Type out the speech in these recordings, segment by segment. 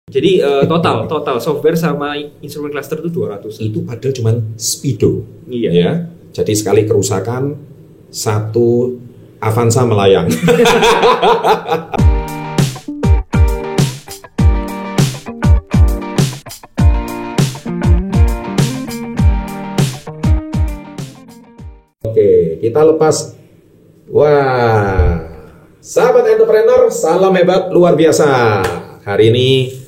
Jadi total software sama instrument cluster itu 200. Itu padahal cuma Speedo. Iya. Ya. Jadi sekali kerusakan satu Avanza melayang. Oke, kita lepas. Wah, sahabat entrepreneur, salam hebat luar biasa. Hari ini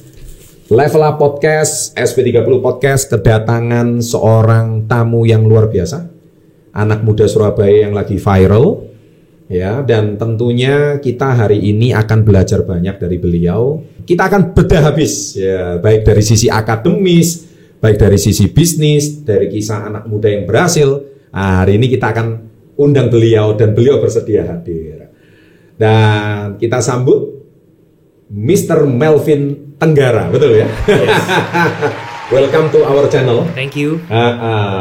Level Up Podcast, SP30 Podcast kedatangan seorang tamu yang luar biasa, anak muda Surabaya yang lagi viral, ya. Dan tentunya kita hari ini akan belajar banyak dari beliau. Kita akan bedah habis, ya, baik dari sisi akademis, baik dari sisi bisnis, dari kisah anak muda yang berhasil. Nah, hari ini kita akan undang beliau dan beliau bersedia hadir. Dan kita sambut Mr. Melvin Tenggara, betul ya? Yes. Welcome to our channel. Thank you.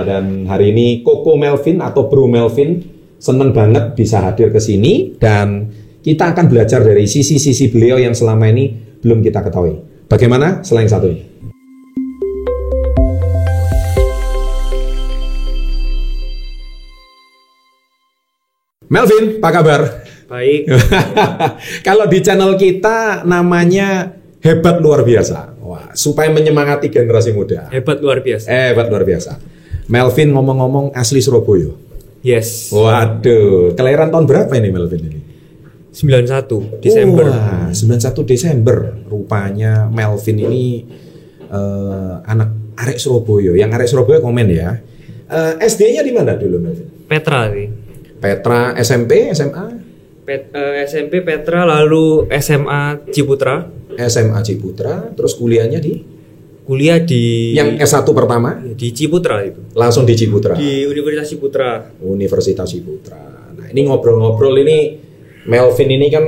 Dan hari ini Koko Melvin atau Bro Melvin senang banget bisa hadir ke sini dan kita akan belajar dari sisi-sisi beliau yang selama ini belum kita ketahui. Bagaimana selain satu ini? Melvin, apa kabar? Baik. Kalau di channel kita namanya Hebat Luar Biasa. Wah, supaya menyemangati generasi muda. Hebat luar biasa. Hebat luar biasa. Melvin ngomong-ngomong asli Surabaya. Yes. Waduh, kelahiran tahun berapa ini Melvin ini? 91 Desember. Wah, 91 Desember. Rupanya Melvin ini anak arek Surabaya. Yang arek Surabaya komen ya. SD-nya di mana dulu Melvin? Petra sih. Petra, SMP, SMA? SMP Petra, lalu SMA Ciputra. SMA Ciputra, terus kuliahnya di? Kuliah di Yang S1 pertama? di Ciputra itu. Langsung di Ciputra? Di Universitas Ciputra. Universitas Ciputra. Nah, ini ngobrol-ngobrol ini, Melvin ini kan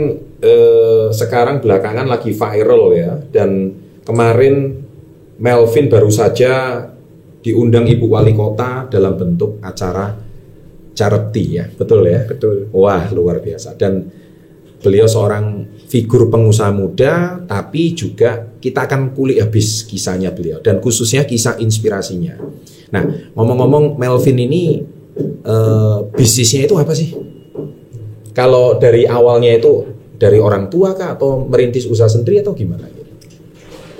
sekarang belakangan lagi viral ya. Dan kemarin Melvin baru saja diundang Ibu Wali Kota dalam bentuk acara charity ya, betul ya? Betul. Wah, luar biasa. Dan beliau seorang figur pengusaha muda, tapi juga kita akan kulik habis kisahnya beliau dan khususnya kisah inspirasinya. Nah, ngomong-ngomong Melvin ini bisnisnya itu apa sih? Kalau dari awalnya itu dari orang tua kah atau merintis usaha sendiri atau gimana?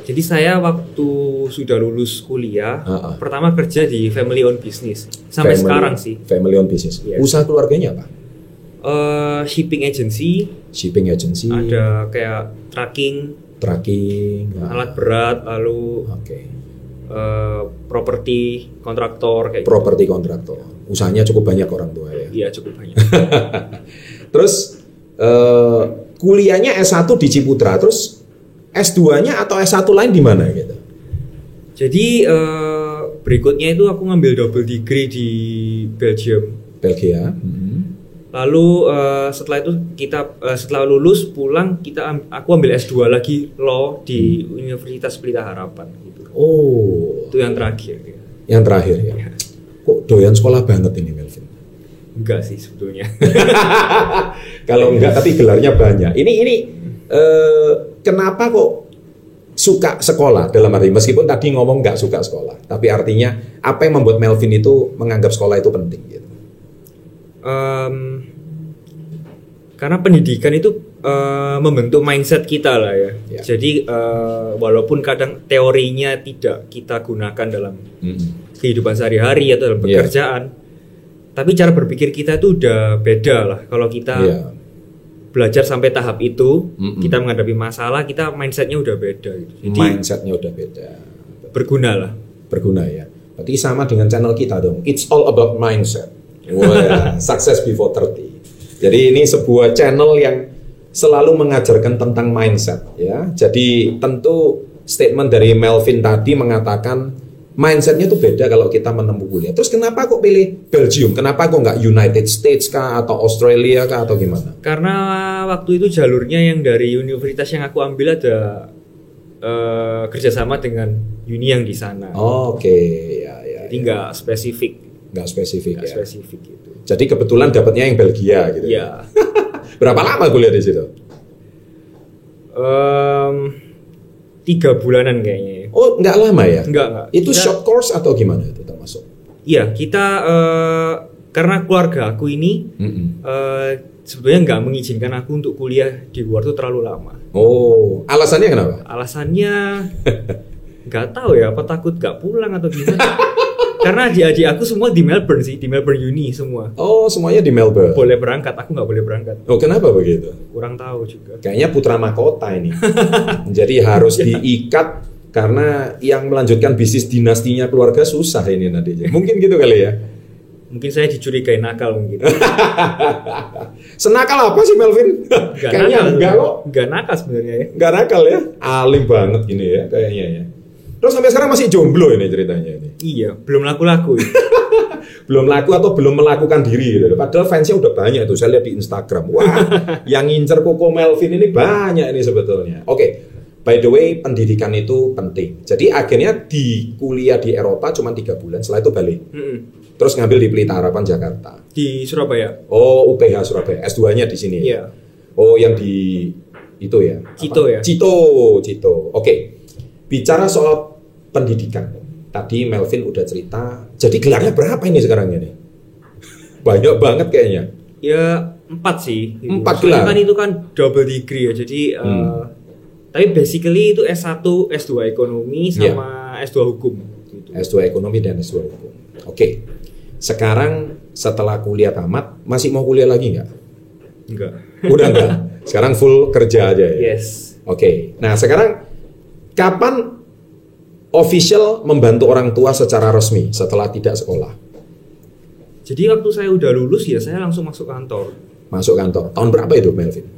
Jadi saya waktu sudah lulus kuliah, pertama kerja di family owned business. Sampai sekarang sih. Family owned business. Yes. Usaha keluarganya apa? Shipping agency. Shipping agency. Ada kayak tracking, alat berat, lalu properti kontraktor kayak properti kontraktor. Usahanya cukup banyak orang tua ya. Iya, cukup banyak. Terus kuliahnya S1 di Ciputra, terus S2-nya atau S1 lain di mana gitu? Jadi berikutnya itu aku ngambil double degree di Belgium. Belgia. Lalu setelah itu setelah lulus pulang aku ambil S2 lagi law di Universitas Pelita Harapan gitu. Oh, itu yang terakhir ya. Yang terakhir ya. Kok doyan sekolah banget ini Melvin? Enggak sih sebetulnya. Kalau enggak tapi gelarnya banyak. Ini kenapa kok suka sekolah dalam arti meskipun tadi ngomong nggak suka sekolah, tapi artinya apa yang membuat Melvin itu menganggap sekolah itu penting gitu? Karena pendidikan itu membentuk mindset kita lah ya. Jadi walaupun kadang teorinya tidak kita gunakan dalam kehidupan sehari-hari atau dalam pekerjaan, tapi cara berpikir kita itu udah beda lah. Kalau kita belajar sampai tahap itu, kita menghadapi masalah, kita mindsetnya udah beda gitu. Jadi mindsetnya udah beda. Berguna lah. Berguna ya. Berarti sama dengan channel kita dong. It's all about mindset. Wah, Success Before 30. Jadi ini sebuah channel yang selalu mengajarkan tentang mindset ya. Jadi tentu statement dari Melvin tadi mengatakan mindsetnya tuh beda kalau kita menempuh kuliah. Terus kenapa kok pilih Belgium? Kenapa kok nggak United States kah atau Australia kah atau gimana? Karena waktu itu jalurnya yang dari universitas yang aku ambil ada kerjasama dengan uni yang di sana. Ya. Jadi nggak spesifik. Nggak spesifik ya. Spesifik gitu. Jadi kebetulan dapatnya yang Belgia gitu. Iya. Berapa lama kuliah di situ? 3 bulanan kayaknya. Oh, nggak lama ya? Enggak. Itu short course atau gimana itu termasuk? Iya, kita karena keluarga aku ini sebetulnya nggak mengizinkan aku untuk kuliah di luar tuh terlalu lama. Oh, alasannya kenapa? Alasannya nggak tahu ya, apa takut nggak pulang atau gimana? Karena adik-adik aku semua di Melbourne sih, di Melbourne Uni semua. Oh, semuanya di Melbourne. Boleh berangkat, aku nggak boleh berangkat. Oh, kenapa begitu? Kurang tahu juga. Kayaknya putra mahkota ini. Jadi harus diikat karena yang melanjutkan bisnis dinastinya keluarga susah ini nanti. Mungkin gitu kali ya. Mungkin saya dicurigai nakal mungkin. Senakal apa sih Melvin? Kayaknya enggak kok. Enggak nakal sebenarnya ya. Enggak nakal ya. Alim banget gini ya kayaknya ya. Terus sampai sekarang masih jomblo ini ceritanya ini. Iya, belum laku-laku. Belum laku atau belum melakukan diri gitu. Padahal fansnya udah banyak tuh. Saya lihat di Instagram. Wah, yang ngincer Koko Melvin ini banyak ini sebetulnya. Oke. By the way, pendidikan itu penting. Jadi akhirnya di kuliah di Eropa cuma 3 bulan. Setelah itu balik. Terus ngambil di Pelita Harapan Jakarta. Di Surabaya. Oh, UPH Surabaya. S2-nya di sini. Iya. Oh, yang di itu ya. Cito ya. Cito. Oke. Bicara soal pendidikan. Tadi Melvin udah cerita. Jadi gelarnya berapa ini sekarang ini? Banyak banget kayaknya. Ya 4 sih. 4 gelar. Kan itu kan double degree ya. Jadi tapi basically itu S1, S2 ekonomi sama S2 hukum. Gitu. S2 ekonomi dan S2 hukum. Oke. Sekarang setelah kuliah tamat, masih mau kuliah lagi nggak? Enggak. Udah enggak? Sekarang full kerja aja ya? Yes. Oke. Nah sekarang, kapan official membantu orang tua secara resmi setelah tidak sekolah? Jadi waktu saya udah lulus ya, saya langsung masuk kantor. Masuk kantor. Tahun berapa itu Melvin?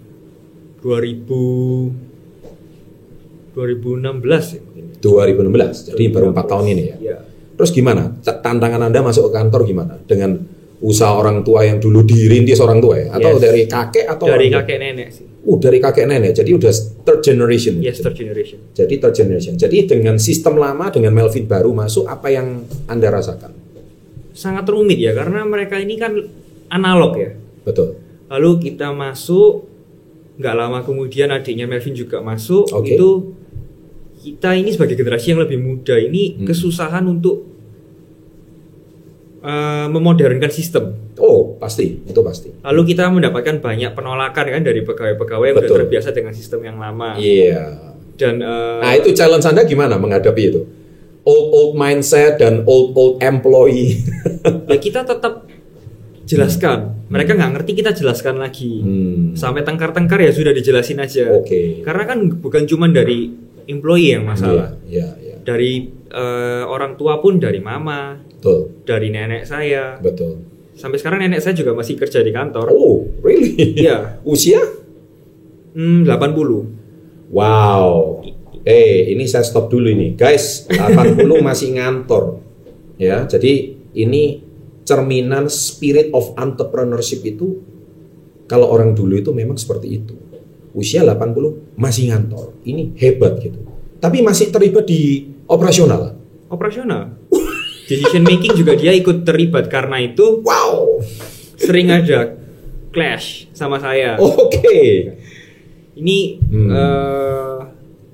2016 ya mungkin. 2016, jadi baru 4 tahun ini ya? Iya. Terus gimana? Tantangan Anda masuk ke kantor gimana? Dengan usaha orang tua yang dulu dirintis orang tua ya? Atau dari kakek atau dari kakek nenek sih. Dari kakek nenek. Jadi udah third generation. Yes, third generation. Jadi third generation. Jadi dengan sistem lama dengan Melvin baru masuk, apa yang Anda rasakan? Sangat rumit ya, karena mereka ini kan analog ya. Betul. Lalu kita masuk, nggak lama kemudian adiknya Melvin juga masuk. Oke. Itu kita ini sebagai generasi yang lebih muda ini kesusahan untuk memodernkan sistem. Oh, pasti, itu pasti. Lalu kita mendapatkan banyak penolakan kan dari pegawai-pegawai yang sudah terbiasa dengan sistem yang lama. Iya. Dan nah, itu challenge Anda gimana menghadapi itu? Old mindset dan old employee. Ya kita tetap jelaskan. Mereka nggak ngerti, kita jelaskan lagi. Sampai tengkar-tengkar ya sudah dijelasin aja. Oke. Karena kan bukan cuma dari employee yang masalah. Iya. Dari orang tua pun, dari mama. Betul. Dari nenek saya. Betul. Sampai sekarang nenek saya juga masih kerja di kantor. Oh, really? Iya. Usia? 80. Wow. Ini saya stop dulu ini. Guys, 80 masih ngantor. Ya, jadi ini cerminan spirit of entrepreneurship itu, kalau orang dulu itu memang seperti itu. Usia 80 masih ngantor. Ini hebat gitu. Tapi masih terlibat di operasional. Operasional. Decision making juga dia ikut terlibat, karena itu wow, sering ada clash sama saya. Oke. Ini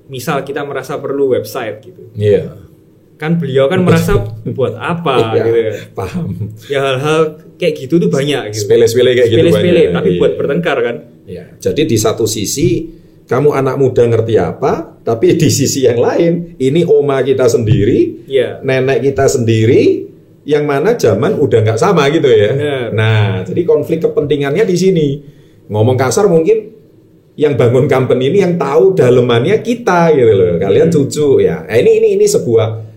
misal kita merasa perlu website gitu. Iya. Kan beliau kan merasa buat apa gitu ya. Paham. Ya hal-hal kayak gitu tuh banyak gitu. Sepele-sepele kayak gitu banyak. Sepele-sepele tapi buat bertengkar kan. Iya. Jadi di satu sisi kamu anak muda ngerti apa, tapi di sisi yang lain, ini oma kita sendiri, nenek kita sendiri, yang mana zaman udah nggak sama gitu ya. Bener. Nah, jadi konflik kepentingannya di sini. Ngomong kasar mungkin yang bangun company ini yang tahu dalemannya kita gitu loh. Kalian cucu ya. Nah, ini sebuah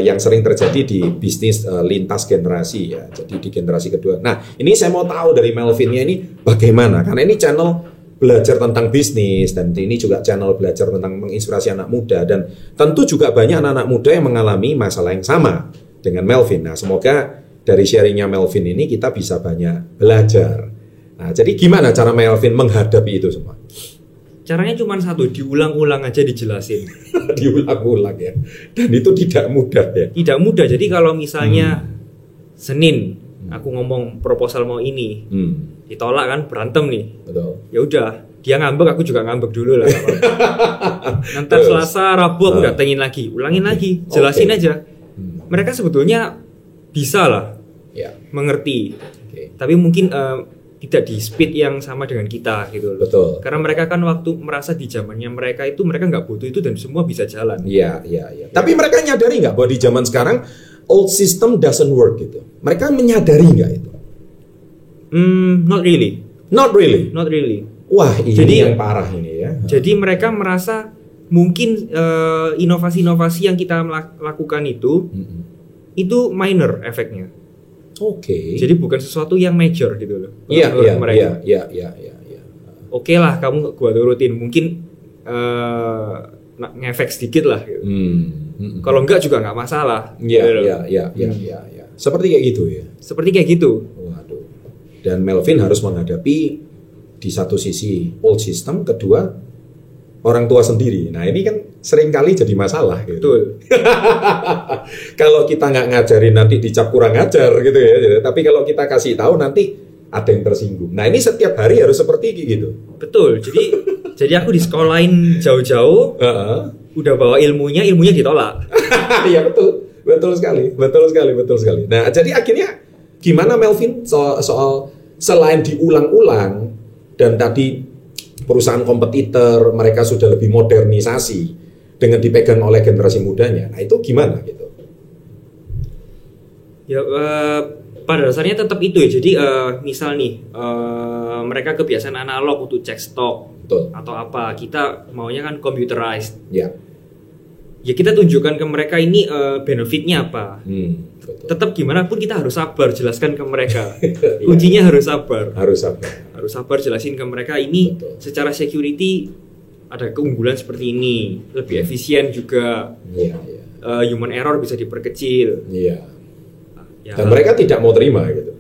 yang sering terjadi di bisnis lintas generasi ya. Jadi di generasi kedua. Nah, ini saya mau tahu dari Melvinnya ini bagaimana? Karena ini channel belajar tentang bisnis, dan ini juga channel belajar tentang menginspirasi anak muda, dan tentu juga banyak anak-anak muda yang mengalami masalah yang sama dengan Melvin. Nah, semoga dari sharingnya Melvin ini kita bisa banyak belajar. Nah, jadi gimana cara Melvin menghadapi itu semua? Caranya cuma satu, diulang-ulang aja dijelasin. Diulang-ulang ya. Dan itu tidak mudah ya. Tidak mudah. Jadi kalau misalnya Senin aku ngomong proposal mau ini, ditolak kan, berantem nih. Betul. Ya udah, dia ngambek, aku juga ngambek dulu lah. Nanti Selasa, Rabu aku datengin lagi, ulangin lagi, jelasin aja. Mereka sebetulnya bisa lah mengerti, tapi mungkin tidak di speed yang sama dengan kita gitu loh. Betul. Karena mereka kan waktu merasa di zamannya mereka nggak butuh itu dan semua bisa jalan. Iya. Tapi mereka nyadari nggak bahwa di zaman sekarang old system doesn't work gitu? Mereka menyadari nggak itu? Not really. Wah, ini jadi, yang parah ini ya. Jadi mereka merasa mungkin inovasi-inovasi yang kita lakukan itu minor efeknya. Oke. Jadi bukan sesuatu yang major gitu loh. Iya. Oke lah, kamu gua turutin. Mungkin ngefek sedikit lah. Gitu. Kalau enggak juga nggak masalah. Iya. Seperti kayak gitu ya. Waduh. Dan Melvin harus menghadapi di satu sisi old system, kedua orang tua sendiri. Nah ini kan seringkali jadi masalah gitu. Betul. Kalau kita nggak ngajarin nanti dicap kurang ngajar gitu ya. Tapi kalau kita kasih tahu nanti ada yang tersinggung. Nah ini setiap hari harus seperti gitu. Betul. Jadi aku disekolahin jauh-jauh, udah bawa ilmunya ditolak. Iya betul sekali. Nah jadi akhirnya gimana Melvin soal selain diulang-ulang dan tadi perusahaan kompetitor mereka sudah lebih modernisasi dengan dipegang oleh generasi mudanya. Nah itu gimana gitu? Ya pada dasarnya tetap itu ya. Jadi misal nih mereka kebiasaan analog untuk cek stok. Betul. Atau apa, kita maunya kan computerized. Ya kita tunjukkan ke mereka ini benefitnya apa. Betul. Tetap gimana pun kita harus sabar jelaskan ke mereka. Kuncinya harus sabar. Harus sabar jelasin ke mereka ini. Betul. Secara security ada keunggulan seperti ini, lebih efisien juga. Human error bisa diperkecil. Ya, dan mereka tidak mau terima gitu.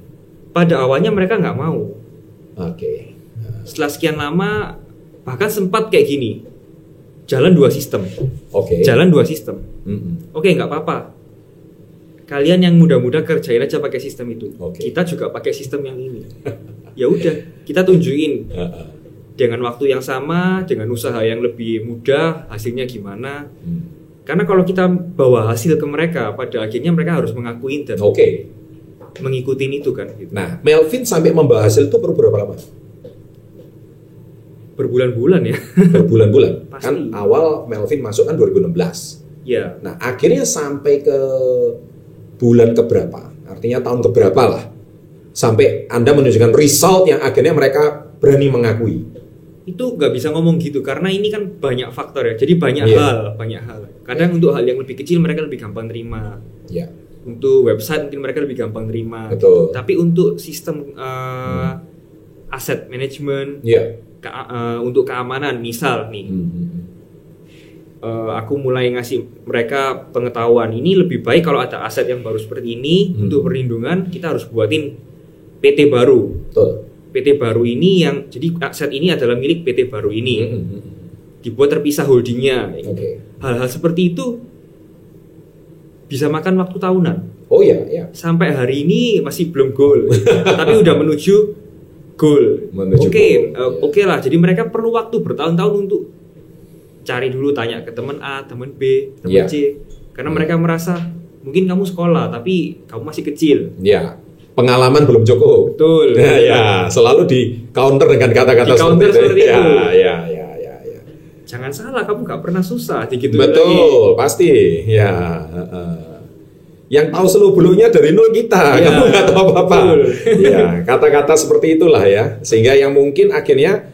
Pada awalnya mereka nggak mau. Oke. Setelah sekian lama bahkan sempat kayak gini. Jalan dua sistem. Oke, nggak apa-apa. Kalian yang muda-muda kerjain aja pakai sistem itu. Kita juga pakai sistem yang ini. Ya udah, kita tunjukin dengan waktu yang sama, dengan usaha yang lebih mudah, hasilnya gimana. Karena kalau kita bawa hasil ke mereka, pada akhirnya mereka harus mengakui dan mengikuti itu kan. Gitu. Nah, Melvin sampai membawa hasil itu berapa lama? Berbulan-bulan ya. Berbulan-bulan. Kan awal Melvin masuk kan 2016. Ya. Nah, akhirnya sampai ke bulan keberapa? Artinya tahun keberapa lah? Sampai Anda menunjukkan result yang akhirnya mereka berani mengakui. Itu nggak bisa ngomong gitu karena ini kan banyak faktor ya. Jadi banyak hal. Kadang untuk hal yang lebih kecil mereka lebih gampang terima. Untuk website mungkin mereka lebih gampang terima. Betul. Tapi untuk sistem aset manajemen, untuk keamanan, misal nih, aku mulai ngasih mereka pengetahuan ini lebih baik kalau ada aset yang baru seperti ini untuk perlindungan kita harus buatin PT baru. Betul. PT baru ini yang jadi aset ini adalah milik PT baru ini, dibuat terpisah holdingnya. Hal-hal seperti itu bisa makan waktu tahunan. Oh iya. Sampai hari ini masih belum goal, tapi udah menuju goal. Oke lah. Jadi mereka perlu waktu bertahun-tahun untuk cari dulu, tanya ke teman A, teman B, teman C. Karena mereka merasa mungkin kamu sekolah tapi kamu masih kecil. Pengalaman belum cukup. Betul. Selalu di counter dengan kata-kata seperti itu. Ya. Jangan salah, kamu nggak pernah susah. Betul, pasti. Yang tahu seluk-beluknya dari nol kita, kamu nggak tahu apa-apa. Kata-kata seperti itulah ya, sehingga yang mungkin akhirnya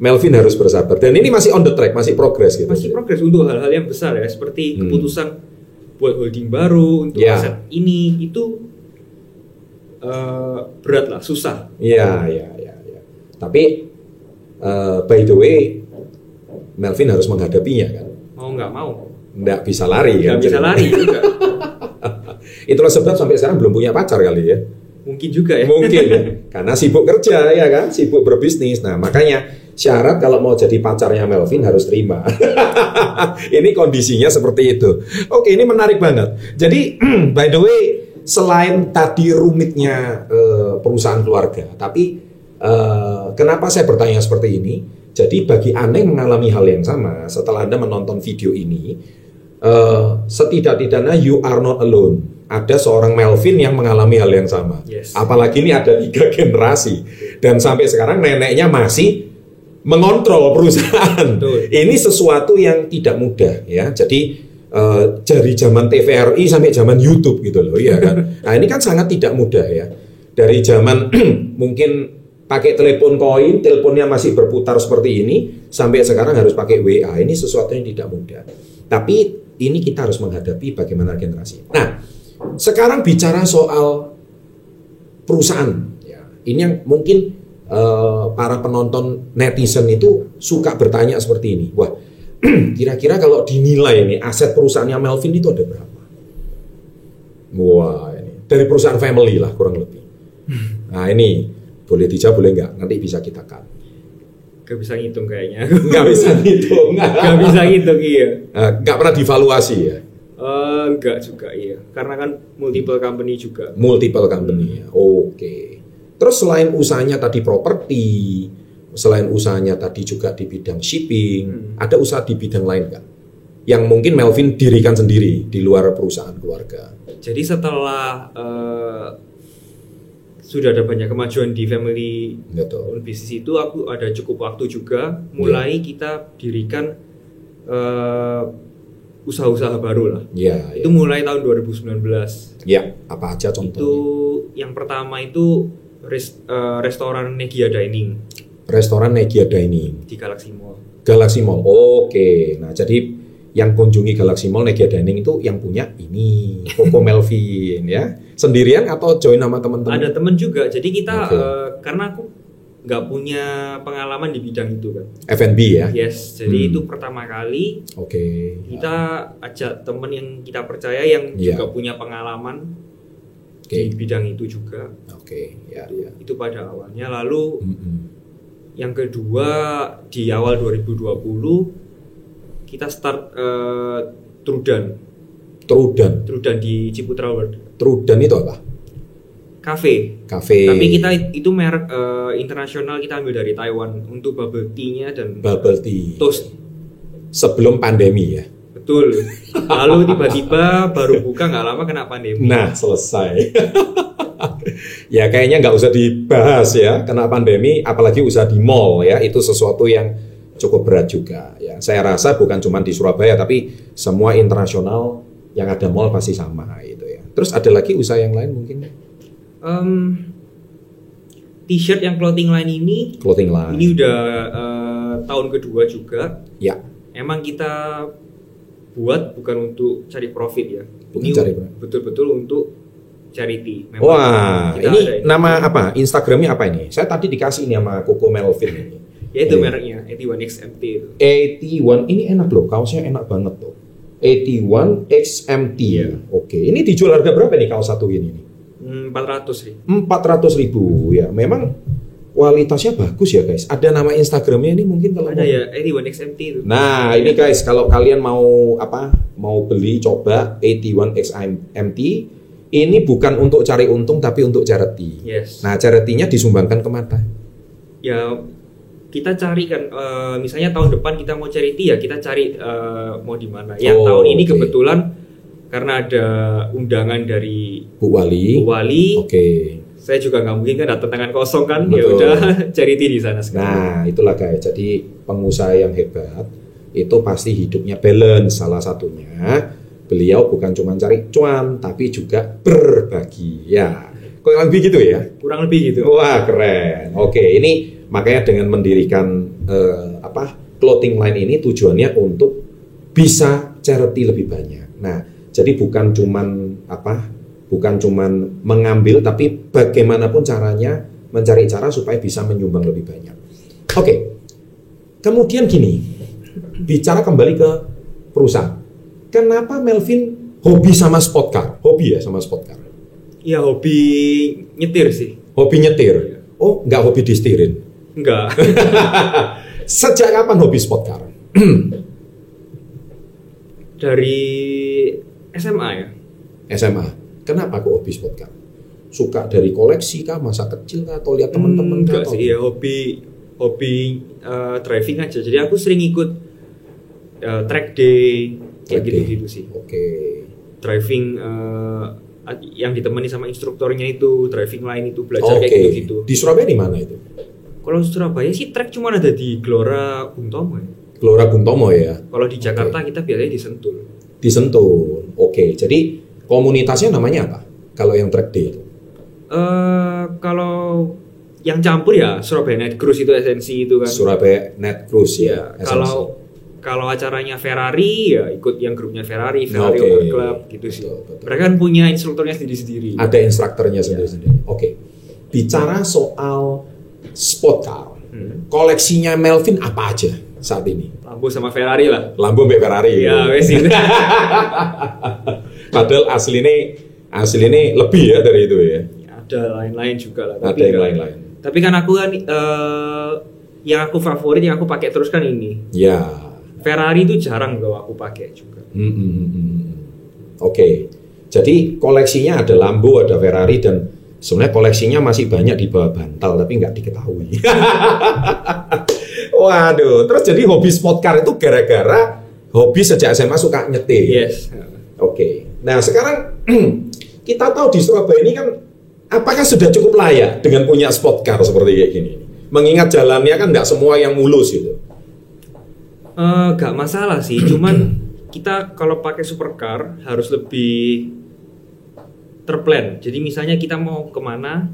Melvin harus bersabar. Dan ini masih on the track, masih progress gitu. Masih progress untuk hal-hal yang besar ya, seperti keputusan buat holding baru untuk aset ini itu berat lah, susah. Iya. Tapi by the way, Melvin harus menghadapinya kan. Mau nggak mau. Nggak bisa lari kan. Nggak bisa lari juga. Itulah sebab sampai sekarang belum punya pacar kali ya. Mungkin juga ya. Mungkin ya. Karena sibuk kerja ya kan, sibuk berbisnis. Nah makanya syarat kalau mau jadi pacarnya Melvin harus terima. Ini kondisinya seperti itu. Oke, ini menarik banget. Jadi by the way, selain tadi rumitnya perusahaan keluarga, tapi kenapa saya bertanya seperti ini? Jadi bagi Anda yang mengalami hal yang sama setelah Anda menonton video ini, setidak-tidaknya you are not alone. Ada seorang Melvin yang mengalami hal yang sama. Yes. Apalagi ini ada 3 generasi dan sampai sekarang neneknya masih mengontrol perusahaan. Betul. Ini sesuatu yang tidak mudah ya. Jadi dari zaman TVRI sampai zaman YouTube gitu loh, ya kan. Nah ini kan sangat tidak mudah ya. Dari zaman mungkin pakai telepon koin, teleponnya masih berputar seperti ini, sampai sekarang harus pakai WA. Ini sesuatu yang tidak mudah. Tapi ini kita harus menghadapi bagaimana generasi. Nah, sekarang bicara soal perusahaan. Ya, ini yang mungkin para penonton netizen itu suka bertanya seperti ini. Wah, kira-kira kalau dinilai nih aset perusahaannya Melvin itu ada berapa? Wah, ini dari perusahaan family lah kurang lebih. Nah ini boleh dijawab, boleh nggak? Nanti bisa kita cut. Gak bisa ngitung kayaknya. Nggak bisa ngitung. Gak bisa ngitung, iya. Nggak pernah divaluasi ya? Enggak juga, iya. Karena kan multiple company juga. Multiple company ya. Oke. Terus selain usahanya tadi properti, selain usahanya tadi juga di bidang shipping, ada usaha di bidang lain nggak? Yang mungkin Melvin dirikan sendiri di luar perusahaan keluarga. Jadi setelah sudah ada banyak kemajuan di family bisnis itu, aku ada cukup waktu juga mulai kita dirikan usaha-usaha baru lah. Itu mulai tahun 2019. Ya, apa aja contohnya? Itu yang pertama itu restoran Negia Dining. Restoran Negia Dining di Galaxy Mall. Galaxy Mall. Oke. Nah, jadi yang kunjungi Galaxy Mall Negia Dining itu yang punya ini Koko Melvin ya. Sendirian atau join sama teman-teman? Ada teman juga. Jadi kita karena aku nggak punya pengalaman di bidang itu kan. F&B ya. Yes. Jadi itu pertama kali. Kita ajak teman yang kita percaya yang juga punya pengalaman di bidang itu juga. Itu pada awalnya. Lalu yang kedua di awal 2020 kita start Trudan di Ciputra World. Trudan itu apa? Cafe. Tapi kita itu merek internasional, kita ambil dari Taiwan untuk bubble tea-nya dan bubble tea. Toast. Sebelum pandemi ya. Betul. Lalu tiba-tiba baru buka nggak lama kena pandemi. Nah, selesai. Ya kayaknya nggak usah dibahas ya, kena pandemi apalagi usaha di mall ya, itu sesuatu yang cukup berat juga ya. Saya rasa bukan cuma di Surabaya tapi semua internasional yang ada mall pasti sama itu ya. Terus ada lagi usaha yang lain mungkin? T-shirt yang clothing line ini. Ini udah tahun kedua juga. Ya. Emang kita buat bukan untuk cari profit ya. Ini betul-betul untuk charity. Memang wah, ini nama apa? Instagramnya apa ini? Saya tadi dikasih ini sama Koko Melvin ini. Ya itu mereknya, 81XMT itu. 81, ini enak loh, kaosnya enak banget loh. 81XMT ya. Oke, ini dijual harga berapa nih kaos satu ini? 400.000. 400.000 ya, memang kualitasnya bagus ya guys. Ada nama Instagramnya ini mungkin kalau ada ya, 81XMT itu. Nah ini guys, kalau kalian mau beli coba 81XMT. Ini bukan untuk cari untung tapi untuk charity. Yes. Nah charity-nya disumbangkan kemana? Ya kita cari kan, misalnya tahun depan kita mau charity ya kita cari mau di mana. Yang tahun ini kebetulan karena ada undangan dari Bu Wali. Saya juga nggak mungkin kan datang tangan kosong kan. Ya udah charity di sana sekarang. Nah itulah guys, jadi pengusaha yang hebat itu pasti hidupnya balance. Salah satunya beliau bukan cuma cari cuan tapi juga berbagi ya. Kurang lebih gitu ya? Kurang lebih gitu. Wah keren. Oke, ini makanya dengan mendirikan clothing line ini tujuannya untuk bisa charity lebih banyak. Nah, jadi bukan cuman mengambil tapi bagaimanapun caranya mencari cara supaya bisa menyumbang lebih banyak. Oke. Kemudian gini, bicara kembali ke perusahaan. Kenapa Melvin hobi sama sport car? Hobi ya sama sport car? Iya, hobi nyetir sih. Hobi nyetir? Oh, nggak hobi disetirin? Enggak. Sejak kapan hobi sport car? Dari SMA ya. SMA. Kenapa kok hobi sport car? Suka dari koleksi kah, masa kecil kah, atau lihat teman-teman kah? Enggak sih, ya hobi hobi driving aja. Jadi aku sering ikut track day kayak gitu-gitu sih. Oke. Driving yang ditemani sama instrukturnya itu, driving line itu belajar kayak gitu-gitu. Di Surabaya di mana itu? Kalau Surabaya sih track cuma ada di Gelora Bung Tomo ya. Gelora Bung Tomo ya. Kalau di Jakarta kita biasanya di Sentul. Di Sentul. Oke. Jadi komunitasnya namanya apa? Kalau yang track day itu? Kalau yang campur ya Surabaya Night Cruise itu esensi itu kan. Surabaya Night Cruise ya. Kalau acaranya Ferrari ya ikut yang grupnya Ferrari Owner Club gitu sih. Betul. Mereka kan punya instrukturnya sendiri-sendiri. Ada instrukturnya sendiri-sendiri. Oke. Bicara soal sport car, koleksinya Melvin apa aja saat ini? Lambo sama Ferrari lah. Lambo sampai Ferrari. Ya wes itu. Padahal aslinya lebih ya dari itu ya. Ada lain-lain juga lah. Ada yang lain-lain. Tapi kan aku kan yang aku favorit yang aku pakai terus kan ini. Ya. Ferrari itu jarang kalau aku pakai juga. Oke. Jadi koleksinya ada Lambo, ada Ferrari dan sebenarnya koleksinya masih banyak di bawah bantal tapi nggak diketahui. Waduh. Terus jadi hobi sport car itu gara-gara hobi sejak SMA suka nyetir. Yes. Oke. Nah sekarang kita tahu di Surabaya ini kan apakah sudah cukup layak dengan punya sport car seperti kayak gini? Mengingat jalannya kan nggak semua yang mulus gitu. Gak masalah sih, cuman kita kalau pakai supercar harus lebih terplan. Jadi misalnya kita mau kemana,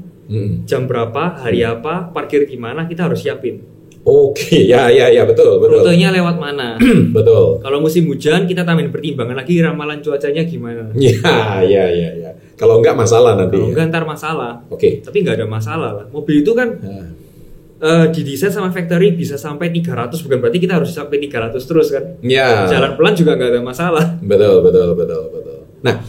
jam berapa, hari apa, parkir di mana, kita harus siapin. Oke, ya betul. Rutenya lewat mana? Betul. Kalau musim hujan kita tambahin pertimbangan lagi ramalan cuacanya gimana. Ya. Kalau enggak masalah nanti. Kalau enggak ntar masalah. Oke. Tapi nggak ada masalah lah. Mobil itu kan didesain sama factory bisa sampai 300, bukan berarti kita harus sampai 300 terus kan. Ya. Jalan pelan juga nggak ada masalah. Betul. Nah,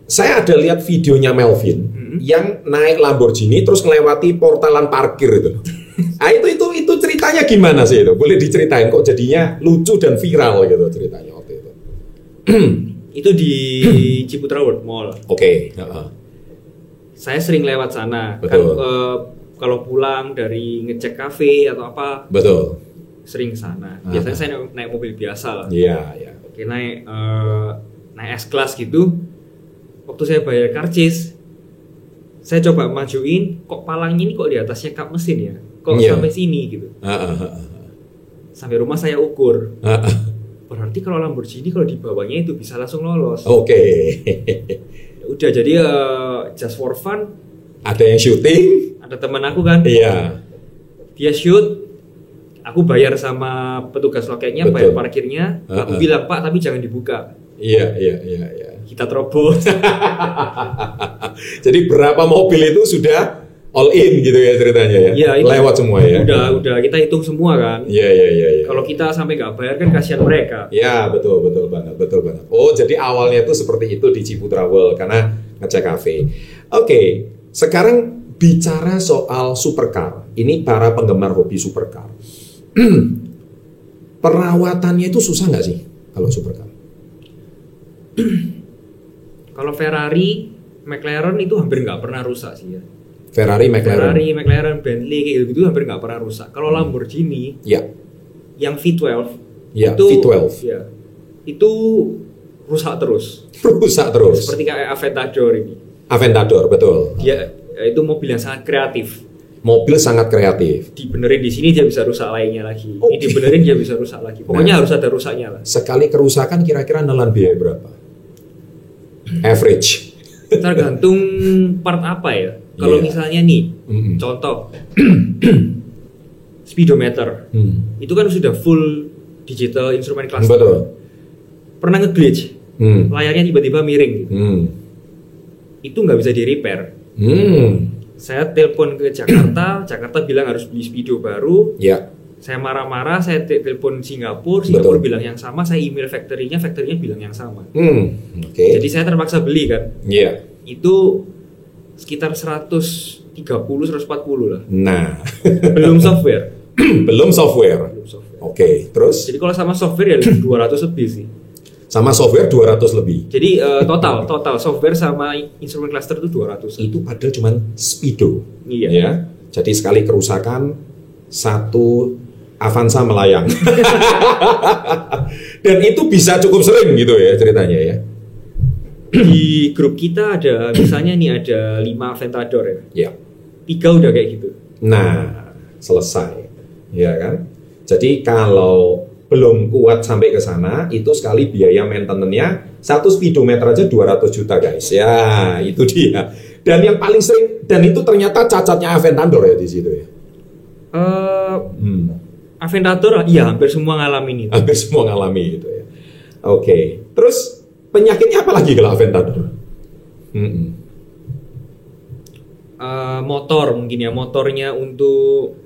saya ada lihat videonya Melvin yang naik Lamborghini terus melewati portalan parkir itu. Ah itu ceritanya gimana sih itu? Boleh diceritain kok jadinya lucu dan viral gitu ceritanya waktu itu. Itu di Ciputra World Mall. Oke. Saya sering lewat sana. Betul. Kan kalau pulang dari ngecek kafe atau apa. Betul. Sering ke sana. Biasanya saya naik mobil biasa lah. Iya. Oke, naik S-Class gitu. Waktu saya bayar karcis, saya coba majuin, kok palangnya ini kok di atasnya kap mesin ya? Kok sampai sini gitu. Sampai rumah saya ukur. Berarti kalau Lamborghini kalau di bawahnya itu bisa langsung lolos. Oke. Udah jadi just for fun. Ada yang syuting? Ada teman aku kan? Iya. Dia shoot. Aku bayar sama petugas loketnya, bayar parkirnya. Aku bilang, "Pak, tapi jangan dibuka." Iya. Kita terobos. Jadi berapa mobil itu sudah all in gitu ya ceritanya ya? Iya, lewat semua ya? Udah kita hitung semua kan? Iya. Kalau kita sampai nggak bayar kan kasihan mereka. Iya, betul banget. Oh, jadi awalnya itu seperti itu di Ciputra World karena ngecek kafe. Oke, sekarang bicara soal supercar. Ini para penggemar hobi supercar. Perawatannya itu susah nggak sih kalau supercar? Kalau Ferrari, McLaren itu hampir nggak pernah rusak sih ya. Ferrari, McLaren, Bentley kayak gitu hampir nggak pernah rusak. Kalau Lamborghini, yang V12, itu rusak terus. Seperti kayak Aventador ini. Aventador, betul. Dia itu mobil yang sangat kreatif. Dibenerin di sini dia bisa rusak lainnya lagi. Ini dibenerin dia bisa rusak lagi. Pokoknya harus ada rusaknya lah. Sekali kerusakan kira-kira nelan biaya berapa? Average. Tergantung part apa ya. Kalau misalnya nih, contoh speedometer, itu kan sudah full digital instrument cluster. Betul. Pernah nge-glitch, layarnya tiba-tiba miring. Itu nggak bisa di-repair. Saya telepon ke Jakarta bilang harus beli speedo baru. Saya marah-marah, saya telepon Singapura bilang yang sama, saya email factory-nya bilang yang sama. Jadi saya terpaksa beli kan. Itu sekitar 130-140 lah. Nah, belum software. Belum software. Oke, terus? Jadi kalau sama software ya 200 lebih sih. Sama software 200 lebih. Jadi total software sama instrument cluster itu 200. Itu padahal cuma speedo. Iya. Ya. Jadi sekali kerusakan satu Avanza melayang. Dan itu bisa cukup sering gitu ya ceritanya ya. Di grup kita ada misalnya nih ada 5 Aventador ya. Ya. 3 udah kayak gitu. Nah, selesai. Ya kan? Jadi kalau belum kuat sampai ke sana, itu sekali biaya maintenance-nya 1 speedometer aja 200 juta guys. Ya, itu dia. Dan yang paling sering, dan itu ternyata cacatnya Aventador ya di situ ya. Aventador, iya hampir semua ngalamin itu. Hampir semua ngalami gitu ya. Oke. Terus penyakitnya apa lagi kalau Aventador? Motor mungkin ya, motornya untuk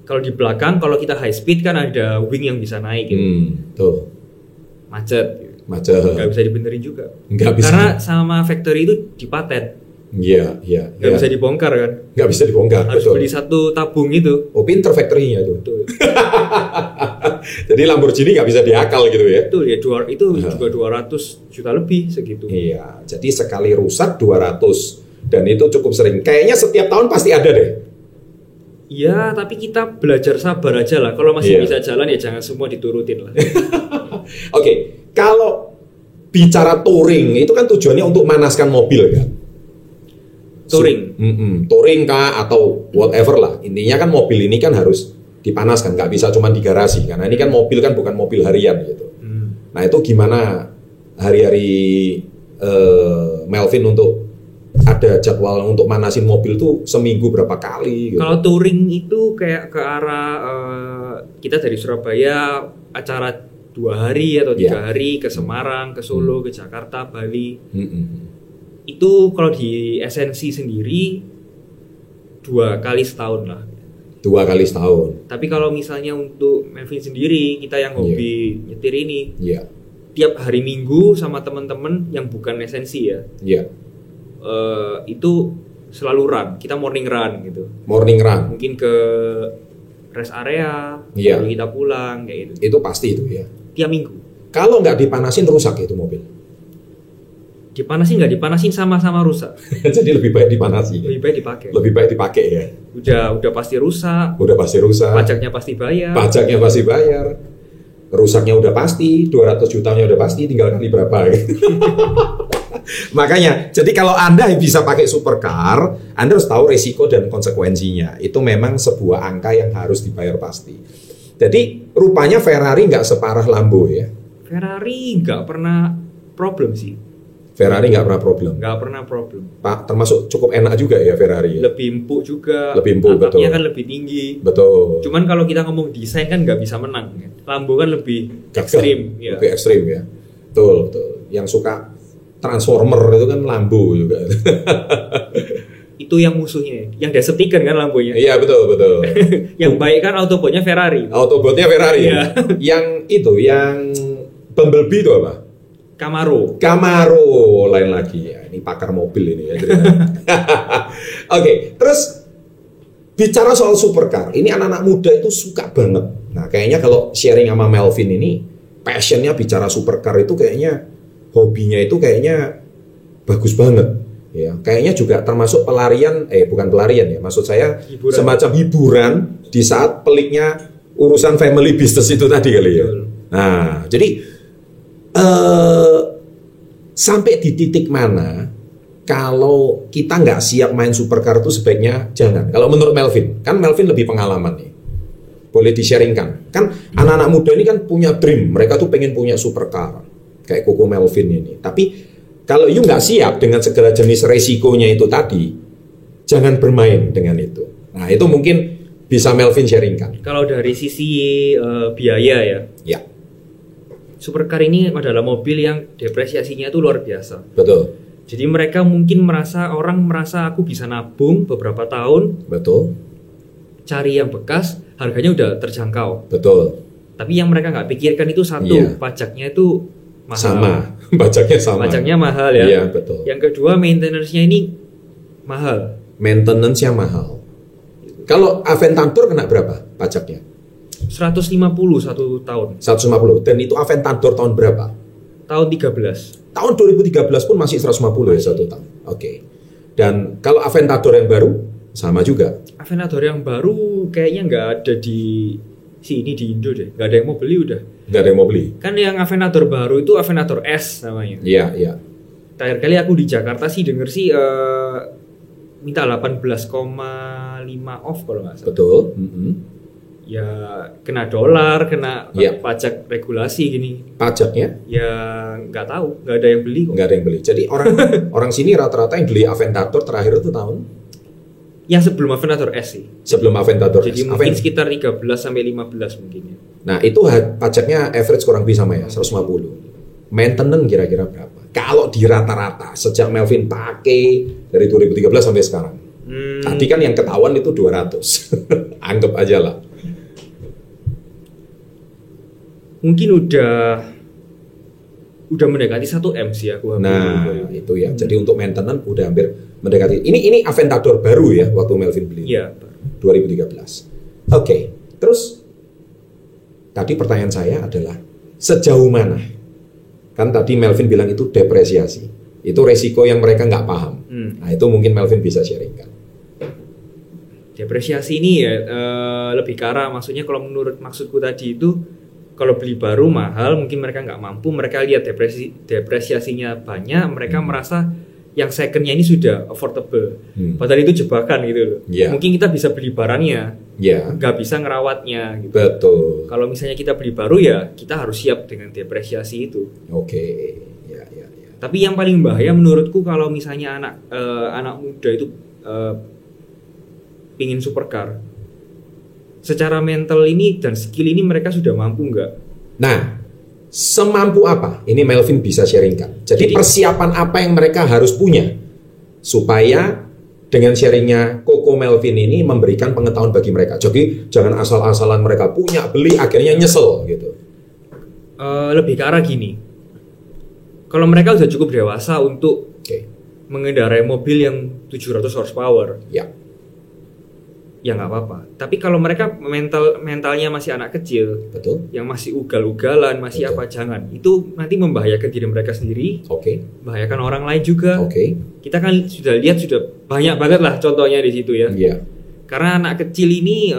kalau di belakang, kalau kita high speed kan ada wing yang bisa naik gitu. Tuh. Macet. Nggak bisa dibenerin juga. Nggak bisa. Karena sama factory itu dipaten. Iya. Nggak bisa dibongkar kan? Nggak bisa dibongkar. Harus betul. beli satu tabung itu. Oh, pinter factory-nya tuh. Betul. Jadi Lamborghini nggak bisa diakal gitu ya? Betul ya, itu juga 200 juta lebih segitu. Iya, jadi sekali rusak 200. Dan itu cukup sering. Kayaknya setiap tahun pasti ada deh. Iya, tapi kita belajar sabar aja lah. Kalau masih bisa jalan ya jangan semua diturutin lah. Oke, kalau bicara touring, itu kan tujuannya untuk manaskan mobil kan? Touring. Touring kah atau whatever lah. Intinya kan mobil ini kan harus dipanaskan, nggak bisa cuma di garasi. Karena ini kan mobil kan bukan mobil harian gitu. Nah itu gimana hari-hari Melvin untuk ada jadwal untuk manasin mobil tuh seminggu berapa kali? Gitu. Kalau touring itu kayak ke arah kita dari Surabaya acara 2 hari atau 3 hari ke Semarang, ke Solo, ke Jakarta, Bali. Itu kalau di esensi sendiri 2 kali setahun lah. 2 kali setahun. Tapi kalau misalnya untuk Melvin sendiri, kita yang hobi nyetir ini, tiap hari Minggu sama teman-teman yang bukan esensi ya, itu selalu run. Kita morning run gitu. Morning run. Mungkin ke rest area, lalu kita pulang kayak gitu. Itu pasti itu ya. Tiap minggu. Kalau nggak dipanasin rusak itu mobil. Dipanasin nggak dipanasin sama-sama rusak. Jadi lebih baik dipanasi. Lebih baik dipakai. Lebih baik dipakai ya. Udah pasti rusak. Udah pasti rusak. Pajaknya pasti bayar. Pajaknya pasti bayar. Rusaknya udah pasti, 200 jutanya udah pasti, tinggal kali berapa gitu. Makanya, jadi kalau Anda bisa pakai supercar, Anda harus tahu resiko dan konsekuensinya. Itu memang sebuah angka yang harus dibayar pasti. Jadi rupanya Ferrari nggak separah Lambo ya. Ferrari nggak pernah problem sih. Ferrari nggak pernah problem. Nggak pernah problem. Pak, termasuk cukup enak juga ya Ferrari. Lebih empuk juga. Lebih empuk, betul. Atapnya kan lebih tinggi. Betul. Cuman kalau kita ngomong desain kan nggak bisa menang. Lambo kan lebih ekstrim. Ya. Lebih ekstrim ya. Betul. Yang suka Transformer itu kan Lambo juga. Itu yang musuhnya. Yang Decepticon kan Lambonya. Iya betul. Yang baik kan Autobotnya Ferrari. Autobotnya Ferrari. Iya. yang Bumblebee itu apa? Camaro, lain lagi ya. Ini pakar mobil ini ya. Oke, terus bicara soal supercar, ini anak-anak muda itu suka banget. Nah, kayaknya kalau sharing sama Melvin ini, passionnya bicara supercar itu kayaknya hobinya itu kayaknya bagus banget. Ya, kayaknya juga termasuk pelarian, bukan pelarian ya. Maksud saya semacam hiburan di saat peliknya urusan family business itu tadi kali ya. Nah, jadi sampai di titik mana kalau kita nggak siap main supercar itu sebaiknya jangan. Kalau menurut Melvin, kan Melvin lebih pengalaman nih, boleh di-sharingkan. Kan anak-anak muda ini kan punya dream, mereka tuh pengen punya supercar kayak Koko Melvin ini. Tapi kalau you nggak siap dengan segala jenis resikonya itu tadi, jangan bermain dengan itu. Nah itu mungkin bisa Melvin sharingkan. Kalau dari sisi biaya ya. Supercar ini adalah mobil yang depresiasinya itu luar biasa. Betul. Jadi mereka mungkin orang merasa aku bisa nabung beberapa tahun. Betul. Cari yang bekas, harganya udah terjangkau. Betul. Tapi yang mereka nggak pikirkan itu satu, pajaknya itu mahal. Sama, pajaknya sama. Pajaknya mahal ya. Iya betul. Yang kedua maintenance-nya ini mahal. Maintenance-nya mahal. Kalau Aventador kena berapa pajaknya? 150 satu tahun. 150. Dan itu Aventador tahun berapa? Tahun 13. Tahun 2013 pun masih 150 ya satu tahun. Oke. Dan kalau Aventador yang baru sama juga. Aventador yang baru kayaknya nggak ada di sini di Indo deh, nggak ada yang mau beli udah. Nggak ada yang mau beli. Kan yang Aventador baru itu Aventador S namanya. Iya, iya. Terakhir kali aku di Jakarta sih denger sih minta 18,5 off kalau nggak salah. Betul. Ya kena dolar, kena pajak regulasi gini. Pajaknya? Ya nggak tahu, nggak ada yang beli kok. Nggak ada yang beli. Jadi orang sini rata-rata yang beli Aventador terakhir itu tahun? Yang sebelum Aventador S sih. Sebelum Aventador Jadi S. mungkin sekitar 13 sampai 15 mungkin ya. Nah itu pajaknya average kurang lebih sama ya, 150. Maintenance kira-kira berapa? Kalau di rata-rata sejak Melvin pakai dari 2013 sampai sekarang. Tadi kan yang ketahuan itu 200. Anggap aja lah. Mungkin udah mendekati 1 M sih aku. Nah itu ya. Jadi untuk maintenance udah hampir mendekati. Ini Aventador baru ya waktu Melvin beli. Iya. 2013. Oke. Terus tadi pertanyaan saya adalah sejauh mana? Kan tadi Melvin bilang itu depresiasi. Itu resiko yang mereka nggak paham. Nah itu mungkin Melvin bisa sharingkan. Depresiasi ini ya lebih ke arah, maksudnya kalau menurut maksudku tadi itu kalau beli baru mahal, mungkin mereka nggak mampu, mereka lihat depresiasinya banyak, mereka merasa yang secondnya ini sudah affordable. Padahal itu jebakan gitu loh. Mungkin kita bisa beli barangnya, nggak bisa ngerawatnya. Gitu. Betul. Kalau misalnya kita beli baru ya kita harus siap dengan depresiasi itu. Oke. Tapi yang paling bahaya menurutku kalau misalnya anak muda itu pingin supercar, secara mental ini dan skill ini mereka sudah mampu nggak? Nah, semampu apa? Ini Melvin bisa sharingkan. Jadi persiapan apa yang mereka harus punya supaya dengan sharingnya Koko Melvin ini memberikan pengetahuan bagi mereka. Jadi jangan asal-asalan mereka punya, beli akhirnya nyesel gitu. Lebih ke arah gini. Kalau mereka sudah cukup dewasa untuk mengendarai mobil yang 700 horsepower, ya nggak apa-apa. Tapi kalau mereka mentalnya masih anak kecil, yang masih ugal-ugalan, masih apa, jangan. Itu nanti membahayakan diri mereka sendiri, membahayakan orang lain juga. Kita kan sudah lihat sudah banyak banget lah contohnya di situ ya. Karena anak kecil ini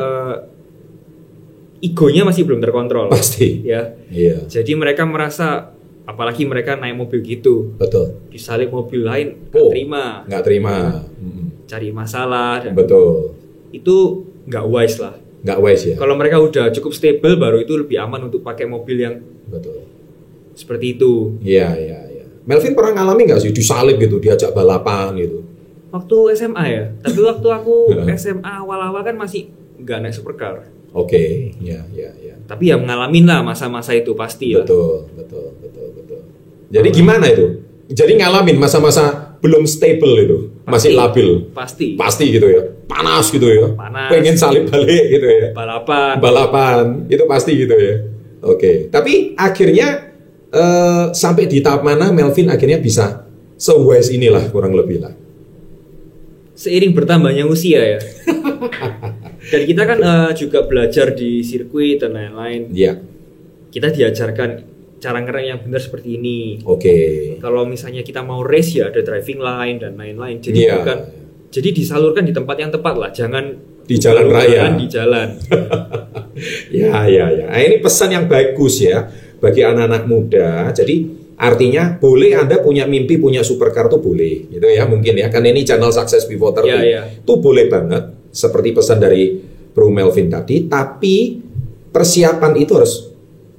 egonya masih belum terkontrol. Pasti. Ya. Jadi mereka merasa, apalagi mereka naik mobil gitu, disalip mobil lain, nggak terima, cari masalah. Dan itu nggak wise lah. Nggak wise ya. Kalau mereka udah cukup stable, baru itu lebih aman untuk pakai mobil yang seperti itu. Iya. Melvin pernah ngalami nggak sih disalip gitu, diajak balapan gitu? Waktu SMA ya. Tapi waktu aku SMA awal-awal kan masih nggak naik supercar. Iya. Tapi ya ngalamin lah masa-masa itu pasti ya. Betul. Jadi gimana itu? Jadi ngalamin masa-masa belum stable itu, masih labil. Pasti gitu ya. Panas gitu ya. Pengen salib balik gitu ya. Balapan itu pasti gitu ya. Tapi akhirnya sampai di tahap mana Melvin akhirnya bisa se-wise inilah kurang lebih lah. Seiring bertambahnya usia ya. Dan kita kan juga belajar di sirkuit dan lain-lain. Kita diajarkan cara ngerem yang benar seperti ini. Kalau misalnya kita mau race ya ada driving line dan lain-lain. Jadi jadi disalurkan di tempat yang tepat lah, jangan di jalan raya. Di jalan. Ya. Ini pesan yang bagus ya bagi anak-anak muda. Jadi artinya boleh Anda punya mimpi punya supercar tuh boleh, gitu ya mungkin ya. Kan ini channel Success Before 30. Itu boleh banget seperti pesan dari Bro Melvin tadi. Tapi persiapan itu harus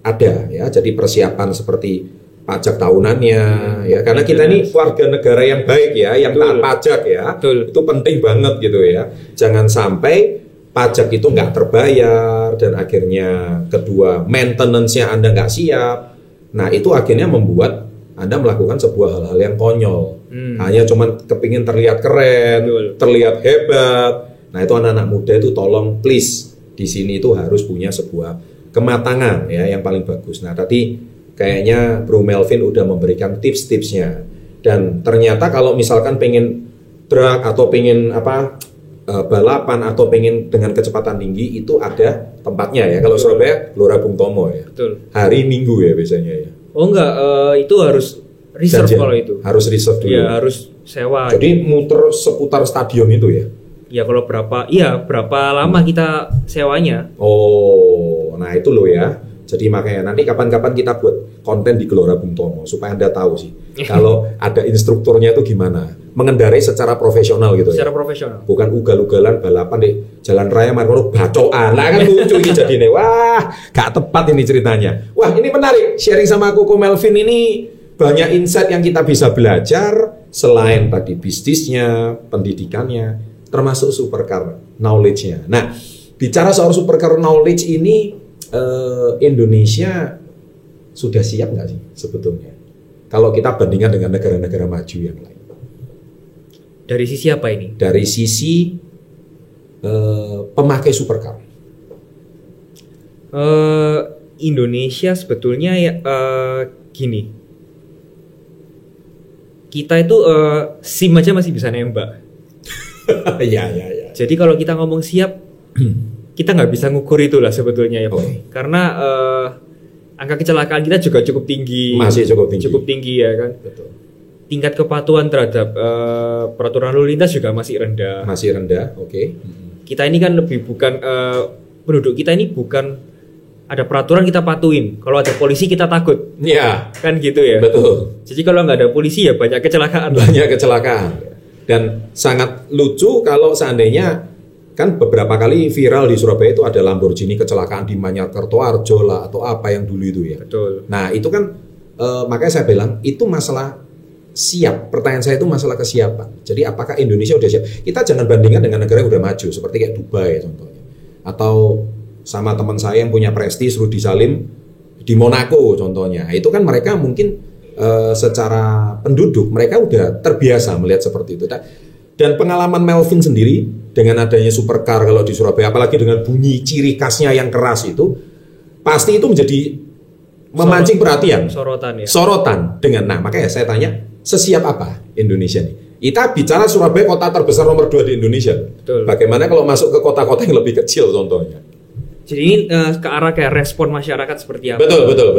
ada ya, jadi persiapan seperti pajak tahunannya ya, karena kita ini warga negara yang baik ya, yang taat pajak ya, itu penting banget gitu ya. Jangan sampai pajak itu nggak terbayar dan akhirnya kedua maintenance-nya Anda nggak siap. Nah itu akhirnya membuat Anda melakukan sebuah hal-hal yang konyol, hanya cuman kepingin terlihat keren, terlihat hebat. Nah itu anak-anak muda itu tolong please di sini itu harus punya sebuah kematangan ya yang paling bagus. Nah tadi kayaknya Bro Melvin udah memberikan tips-tipsnya, dan ternyata kalau misalkan pengen drag atau pengen balapan atau pengen dengan kecepatan tinggi itu ada tempatnya ya. Kalau Surabaya Gelora Bung Tomo ya. Hari Minggu ya biasanya ya. Itu harus reserve. Kalau itu harus reserve dulu. Ya harus sewa. Jadi muter seputar stadion itu ya. Ya kalau berapa lama kita sewanya. Oh, nah itu loh ya. Jadi makanya nanti kapan-kapan kita buat konten di Gelora Bung Tomo supaya Anda tahu sih kalau ada instrukturnya itu gimana mengendarai secara profesional gitu. Secara profesional. Bukan ugal-ugalan balapan di jalan raya Margono bacoan. Lah kan lucu ini jadi nih. Wah, gak tepat ini ceritanya. Wah, ini menarik. Sharing sama Koko Melvin ini banyak insight yang kita bisa belajar selain tadi bisnisnya, pendidikannya, termasuk supercar knowledge-nya. Nah, bicara soal supercar knowledge ini Indonesia sudah siap nggak sih sebetulnya? Kalau kita bandingkan dengan negara-negara maju yang lain. Dari sisi apa ini? Dari sisi pemakai supercar. Indonesia sebetulnya ya gini. Kita itu SIM aja masih bisa nembak. Ya. Jadi kalau kita ngomong siap, kita nggak bisa ngukur itu lah sebetulnya ya, Pak. Karena angka kecelakaan kita juga cukup tinggi. Masih cukup tinggi. Cukup tinggi ya kan. Betul. Tingkat kepatuhan terhadap peraturan lalu lintas juga masih rendah. Masih rendah, oke. Kita ini kan lebih bukan penduduk kita ini bukan ada peraturan kita patuhin. Kalau ada polisi kita takut. Iya. Kan gitu ya. Betul. Jadi kalau nggak ada polisi ya banyak kecelakaan. Banyak kecelakaan. Dan sangat lucu kalau seandainya kan beberapa kali viral di Surabaya itu ada Lamborghini kecelakaan di Manyarkertoarjo lah atau apa yang dulu itu ya. Betul. Nah itu kan makanya saya bilang itu masalah siap. Pertanyaan saya itu masalah kesiapan. Jadi apakah Indonesia udah siap? Kita jangan bandingkan dengan negara yang udah maju seperti kayak Dubai contohnya. Atau sama teman saya yang punya prestis Rudy Salim di Monaco contohnya. Itu kan mereka mungkin secara penduduk mereka udah terbiasa melihat seperti itu. Dan pengalaman Melvin sendiri dengan adanya supercar kalau di Surabaya, apalagi dengan bunyi ciri khasnya yang keras itu, pasti itu menjadi memancing perhatian. Sorotan ya. Sorotan dengan, nah makanya saya tanya, sesiap apa Indonesia nih? Kita bicara Surabaya kota terbesar nomor 2 di Indonesia. Betul. Bagaimana kalau masuk ke kota-kota yang lebih kecil contohnya? Jadi ini ke arah kayak respon masyarakat seperti apa? Betul.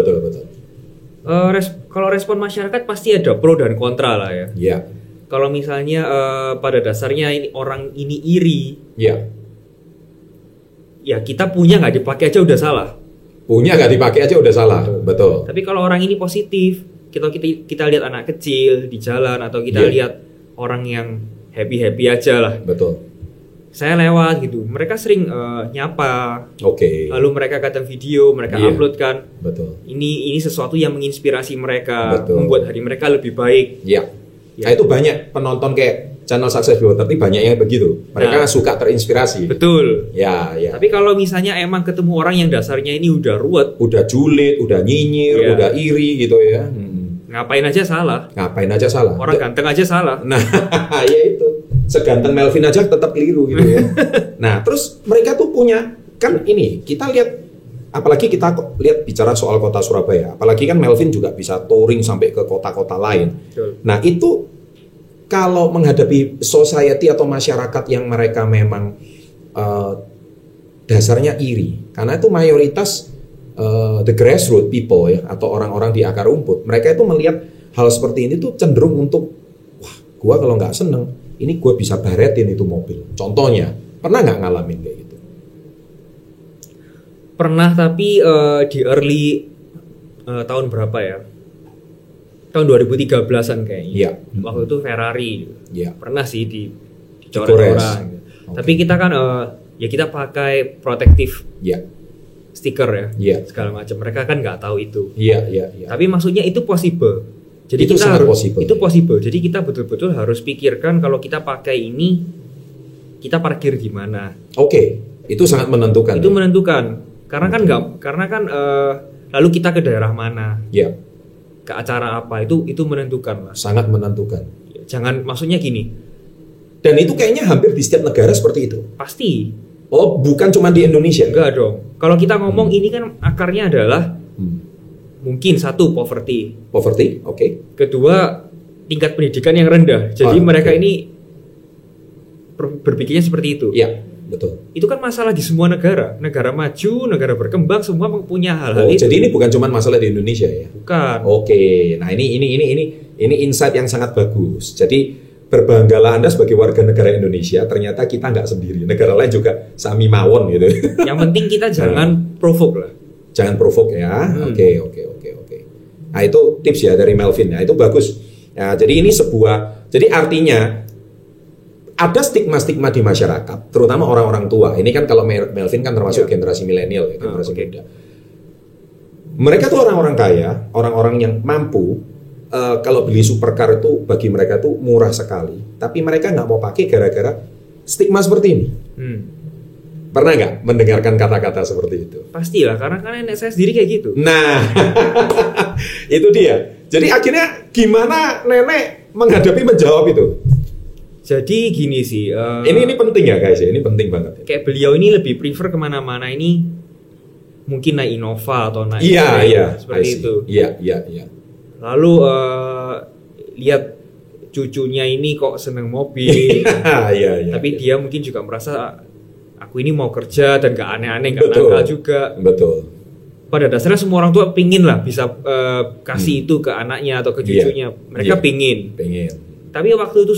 Kalau respon masyarakat pasti ada pro dan kontra lah ya. Iya. Kalau misalnya pada dasarnya ini orang ini iri, Iya. ya kita punya nggak dipakai aja udah salah. Punya nggak dipakai aja udah salah. Betul. Tapi kalau orang ini positif, kita lihat anak kecil di jalan atau kita lihat orang yang happy aja lah. Betul. Saya lewat gitu, mereka sering nyapa. Oke. Lalu mereka kadang video, mereka upload kan. Betul. Ini sesuatu yang menginspirasi mereka, Betul. membuat hari mereka lebih baik. Iya. Nah itu banyak penonton kayak channel Success Beyond 30 banyak yang begitu. Mereka suka terinspirasi. Betul. Ya. Tapi kalau misalnya emang ketemu orang yang dasarnya ini udah ruwet, udah julid, udah nyinyir, udah iri gitu ya. ngapain aja salah. Ngapain aja salah. Orang ganteng aja salah. Nah, ya itu. Seganteng Melvin aja tetap keliru gitu ya. Nah, terus mereka tuh punya kan ini kita lihat. Apalagi kita lihat bicara soal kota Surabaya, apalagi kan Melvin juga bisa touring sampai ke kota-kota lain. Betul. Nah itu kalau menghadapi society atau masyarakat yang mereka memang dasarnya iri, karena itu mayoritas the grassroots people ya, atau orang-orang di akar rumput, mereka itu melihat hal seperti ini tuh cenderung untuk, wah, gua kalau nggak seneng, ini gua bisa baretin itu mobil. Contohnya, pernah nggak ngalamin kayak gitu? Pernah, tapi di early tahun berapa ya? Tahun 2013-an kayaknya. Iya. Waktu itu Ferrari. Iya. Pernah sih dicoret orang. Gitu. Okay. Tapi kita kan ya kita pakai protektif. Iya. Stiker ya. Iya. Segala macam. Mereka kan nggak tahu itu. Iya. Tapi maksudnya itu possible. Jadi itu kita harus possible. Itu possible. Jadi kita betul-betul harus pikirkan kalau kita pakai ini kita parkir gimana. Oke. Itu sangat menentukan. Itu menentukan. Karena kan lalu kita ke daerah mana, ya, ke acara apa, itu menentukan lah. Sangat menentukan. Jangan, maksudnya gini. Dan itu kayaknya hampir di setiap negara seperti itu. Pasti. Oh, bukan cuma di Indonesia? Enggak dong. Kalau kita ngomong ini kan akarnya adalah mungkin satu poverty. Poverty, oke. Kedua tingkat pendidikan yang rendah. Jadi mereka ini berpikirnya seperti itu. Iya. Betul. Itu kan masalah di semua negara maju, negara berkembang, semua punya hal-hal itu. Jadi ini bukan cuma masalah di Indonesia ya? Bukan. Oke, nah ini insight yang sangat bagus. Jadi berbanggalah Anda sebagai warga negara Indonesia, ternyata kita nggak sendiri. Negara lain juga sami mawon gitu. Yang penting kita jangan provoke lah. Jangan provoke ya. Oke. Nah itu tips ya dari Melvin. Nah itu bagus. Nah, jadi ini jadi artinya ada stigma-stigma di masyarakat, terutama orang-orang tua. Ini kan kalau Melvin kan termasuk generasi milenial, ya, generasi muda. Mereka tuh orang-orang kaya, orang-orang yang mampu. Kalau beli supercar itu bagi mereka tuh murah sekali. Tapi mereka nggak mau pakai gara-gara stigma seperti ini. Pernah nggak mendengarkan kata-kata seperti itu? Pastilah, karena kan nenek saya sendiri kayak gitu. Nah, itu dia. Jadi akhirnya gimana nenek menjawab itu? Jadi gini sih, ini penting ya guys ya, ini penting banget. Kayak beliau ini lebih prefer kemana-mana ini, mungkin naik Innova atau naik seperti itu. Iya. Lalu lihat cucunya ini kok seneng mobil, tapi dia mungkin juga merasa aku ini mau kerja dan gak aneh-aneh, gak nakal juga. Betul. Pada dasarnya semua orang tua pingin lah bisa kasih itu ke anaknya atau ke cucunya. Mereka pingin. Tapi waktu itu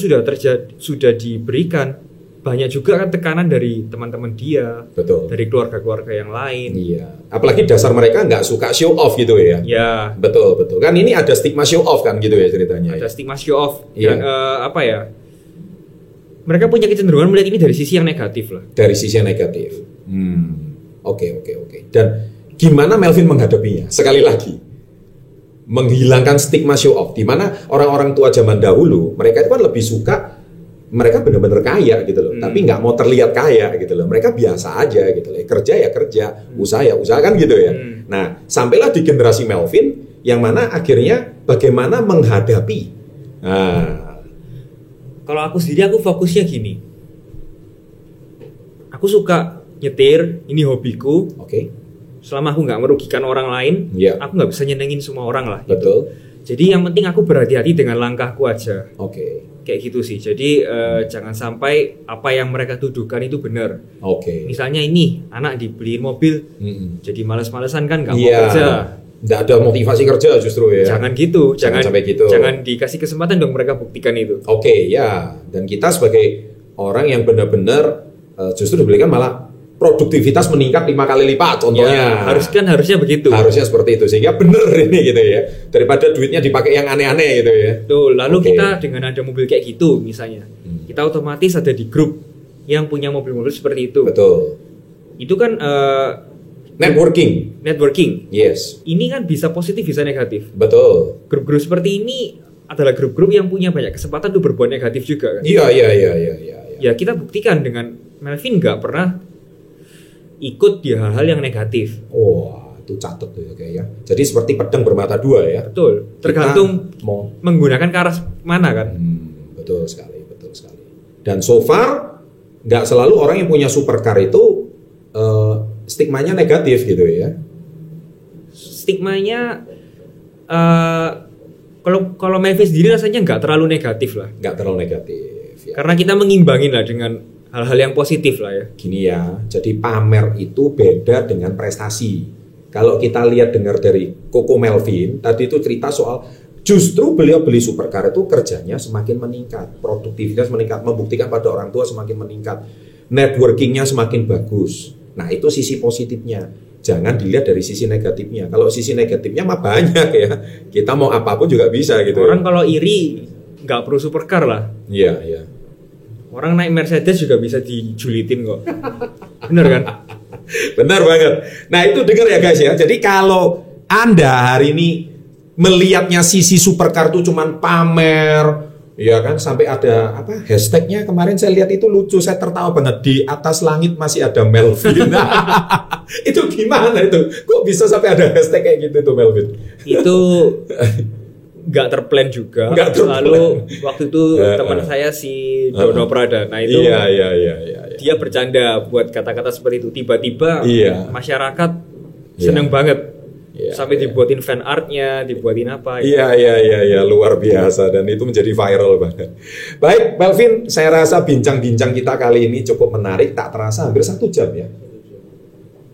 sudah diberikan, banyak juga kan tekanan dari teman-teman dia, dari keluarga-keluarga yang lain. Iya. Apalagi dasar mereka nggak suka show off gitu ya. Ya. Betul. Kan ini ada stigma show off kan gitu ya ceritanya. Ada stigma show off. Dan mereka punya kecenderungan melihat ini dari sisi yang negatif lah. Dari sisi yang negatif. Oke. Dan gimana Melvin menghadapinya? Sekali lagi, menghilangkan stigma show off, di mana orang-orang tua zaman dahulu mereka itu kan lebih suka mereka benar-benar kaya gitu loh, tapi nggak mau terlihat kaya gitu loh. Mereka biasa aja gitu loh, kerja ya kerja, usaha ya usaha kan gitu ya. Nah, sampailah di generasi Melvin yang mana akhirnya bagaimana menghadapi. Kalau aku sendiri, aku fokusnya gini. Aku suka nyetir, ini hobiku. Selama aku nggak merugikan orang lain, aku nggak bisa nyenengin semua orang lah. Betul. Gitu. Jadi yang penting aku berhati-hati dengan langkahku aja. Kayak gitu sih. Jadi jangan sampai apa yang mereka tuduhkan itu benar. Misalnya ini anak dibeliin mobil, jadi malas-malasan kan nggak mau kerja. Nggak ada motivasi kerja justru ya. Jangan gitu. Jangan sampai gitu. Jangan dikasih kesempatan dong mereka buktikan itu. Dan kita sebagai orang yang benar-benar justru diberikan malah produktivitas meningkat 5 kali lipat contohnya. Harusnya begitu. Harusnya seperti itu sehingga benar ini gitu ya. Daripada duitnya dipakai yang aneh-aneh gitu ya. Tuh, lalu kita dengan ada mobil kayak gitu misalnya, kita otomatis ada di grup yang punya mobil-mobil seperti itu. Betul. Itu kan networking. Yes. Ini kan bisa positif bisa negatif. Betul. Grup-grup seperti ini adalah grup-grup yang punya banyak kesempatan untuk berbuat negatif juga kan. Iya. Ya kita buktikan dengan Melvin nggak pernah ikut di hal-hal yang negatif. Itu catat tuh ya kayaknya. Jadi seperti pedang bermata dua ya. Betul. Tergantung mau menggunakan ke arah mana kan. Betul sekali. Dan so far nggak selalu orang yang punya supercar itu stigmanya negatif gitu ya. Stigmanya kalau Melvin sendiri rasanya nggak terlalu negatif lah. Nggak terlalu negatif. Ya. Karena kita mengimbangin lah dengan hal-hal yang positif lah ya. Gini ya, jadi pamer itu beda dengan prestasi. Kalau kita lihat dengar dari Koko Melvin, tadi itu cerita soal justru beliau beli supercar itu kerjanya semakin meningkat, produktivitas meningkat, membuktikan pada orang tua semakin meningkat, networkingnya semakin bagus. Nah itu sisi positifnya. Jangan dilihat dari sisi negatifnya. Kalau sisi negatifnya mah banyak ya. Kita mau apapun juga bisa gitu. Orang kalau iri nggak perlu supercar lah. Iya. Orang naik Mercedes juga bisa dijulitin kok. Bener kan? Bener banget. Nah itu dengar ya guys ya. Jadi kalau Anda hari ini melihatnya sisi supercar itu cuman pamer, ya kan, sampai ada hashtagnya kemarin saya lihat itu lucu, saya tertawa banget, di atas langit masih ada Melvin. Itu gimana itu? Kok bisa sampai ada hashtag kayak gitu tuh Melvin? Itu nggak terplan juga. Lalu waktu itu teman saya si Dono Pradana itu dia bercanda buat kata-kata seperti itu. Tiba-tiba masyarakat seneng banget. Sampai dibuatin fan artnya, dibuatin apa. Iya, luar biasa. Dan itu menjadi viral banget. Baik, Melvin, saya rasa bincang-bincang kita kali ini cukup menarik. Tak terasa hampir 1 jam ya.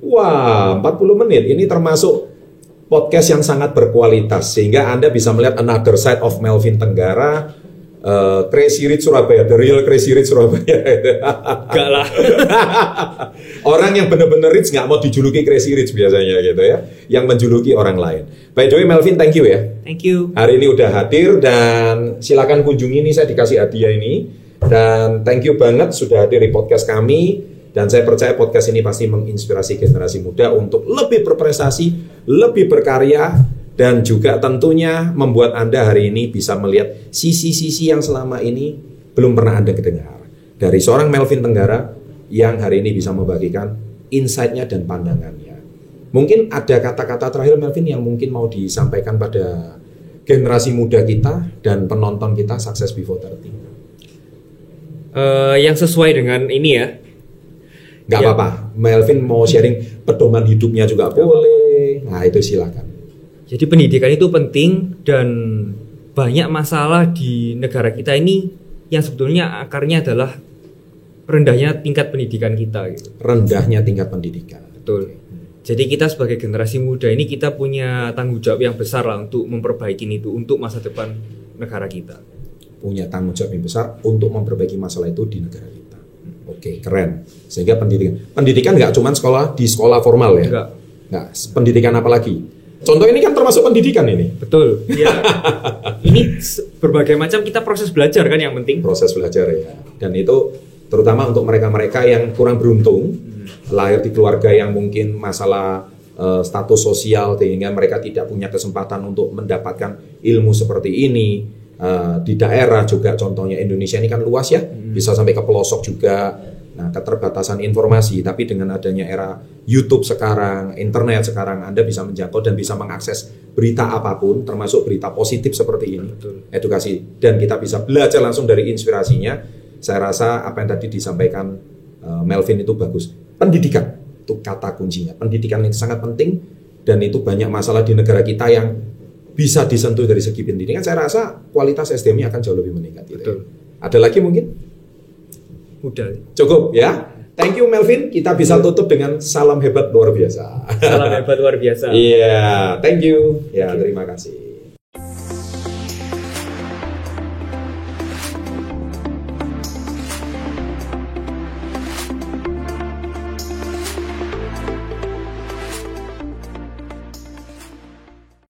Wah, 40 menit. Ini termasuk podcast yang sangat berkualitas. Sehingga Anda bisa melihat another side of Melvin Tenggara. Crazy Rich Surabaya, the real Crazy Rich Surabaya. Enggak lah. Orang yang benar-benar rich nggak mau dijuluki Crazy Rich biasanya gitu ya, yang menjuluki orang lain. By the way, Melvin, thank you ya. Thank you. Hari ini udah hadir dan silakan kunjungi ini, saya dikasih hadiah ini. Dan thank you banget sudah hadir di podcast kami. Dan saya percaya podcast ini pasti menginspirasi generasi muda untuk lebih berprestasi, lebih berkarya, dan juga tentunya membuat Anda hari ini bisa melihat sisi-sisi yang selama ini belum pernah Anda kedengar. Dari seorang Melvin Tenggara yang hari ini bisa membagikan insight-nya dan pandangannya. Mungkin ada kata-kata terakhir Melvin yang mungkin mau disampaikan pada generasi muda kita dan penonton kita Success Before 30. Yang sesuai dengan ini ya. Gak apa-apa, Melvin mau sharing pedoman hidupnya juga boleh. Nah itu silakan. Jadi pendidikan itu penting dan banyak masalah di negara kita ini yang sebetulnya akarnya adalah rendahnya tingkat pendidikan kita gitu. Rendahnya tingkat pendidikan. Betul. Jadi kita sebagai generasi muda ini kita punya tanggung jawab yang besar lah untuk memperbaiki itu untuk masa depan negara kita. Punya tanggung jawab yang besar untuk memperbaiki masalah itu di negara kita. Oke, keren. Sehingga pendidikan nggak cuma di sekolah formal ya. Nggak. Pendidikan apa lagi? Contoh ini kan termasuk pendidikan ini. Betul. Ya. Ini berbagai macam kita proses belajar kan yang penting. Proses belajar ya. Dan itu terutama untuk mereka-mereka yang kurang beruntung, lahir di keluarga yang mungkin masalah status sosial sehingga mereka tidak punya kesempatan untuk mendapatkan ilmu seperti ini. Di daerah juga contohnya Indonesia ini kan luas ya, bisa sampai ke pelosok juga. Nah, keterbatasan informasi, tapi dengan adanya era YouTube sekarang, internet sekarang, Anda bisa menjangkau dan bisa mengakses berita apapun, termasuk berita positif seperti ini. Betul. Edukasi, dan kita bisa belajar langsung dari inspirasinya. Saya rasa apa yang tadi disampaikan Melvin itu bagus. Pendidikan itu kata kuncinya. Pendidikan itu sangat penting dan itu banyak masalah di negara kita yang bisa disentuh dari segi pendidikan. Saya rasa kualitas SDM-nya akan jauh lebih meningkat. Betul. Ada lagi mungkin? Udah. Cukup ya. Thank you Melvin. Kita bisa tutup dengan salam hebat luar biasa. Salam hebat luar biasa. Iya, thank you. Ya, terima kasih.